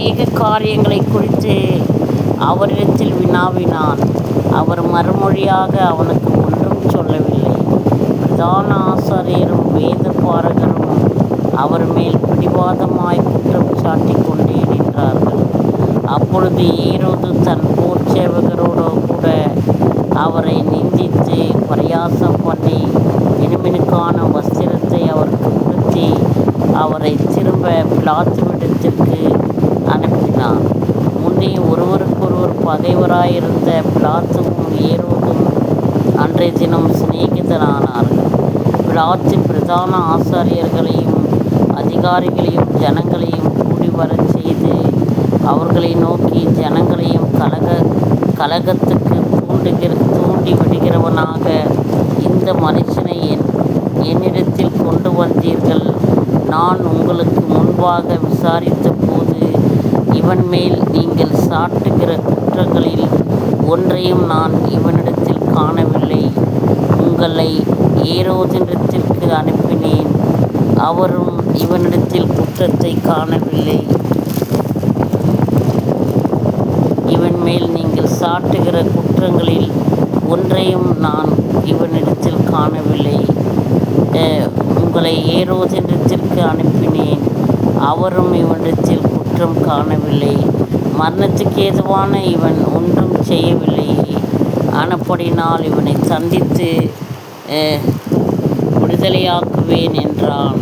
அநேக காரியங்களை குறித்து அவரிடத்தில் வினாவினான். அவர் மறுமொழியாக அவனுக்கு ஒன்றும் சொல்லவில்லை. பிரதான ஆசாரியரும் வேதபாரகரும் அவர் மேல் பிடிவாதமாய் குற்றம் சாட்டிக் கொண்டே நின்றார்கள். அப்பொழுது ஏரோது தன் போர் சேவகரோடு கூட அவரை நிந்தித்து பரியாசம் பண்ணி மினுமினுக்கான வஸ்திரத்தை அவருக்கு உடுத்தி அவரை திரும்ப பிலாத்துவிடத்திற்கு அனுப்பினார். முன்னே ஒருவருக்கொருவர் பகைவராயிருந்த பிலாத்துவும் ஏரோதும் அன்றைய தினம் சிநேகிதரானார்கள். பிலாத்து பிரதான ஆசாரியர்களையும் அதிகாரிகளையும் ஜனங்களையும் கூடி வரச் செய்து அவர்களை நோக்கி, ஜனங்களையும் கலகத்துக்கு தூண்டி விடுகிறவனாக இந்த மனுஷனை என்னிடத்தில் கொண்டு வந்தீர்கள். நான் உங்களுக்கு முன்பாக விசாரித்த போது இவன் மேல் நீங்கள் சாட்டுகிற குற்றங்களில் ஒன்றையும் நான் இவனிடத்தில் காணவில்லை. உங்களை ஏரோதிடத்திற்கு அனுப்பினேன், அவரும் இவனிடத்தில் குற்றத்தை காணவில்லை. இவன் மேல் நீங்கள் சாட்டுகிற குற்றங்களில் ஒன்றையும் நான் இவனிடத்தில் காணவில்லை. உங்களை ஏரோதிடத்திற்கு அனுப்பினேன், அவரும் இவனிடத்தில் குற்றம் காணவில்லை. மரணத்துக்கு ஏதுவான இவன் ஒன்றும் செய்யவில்லையே. ஆனபடினால் இவனை சந்தித்து விடுதலையாக்குவேன் என்றான்.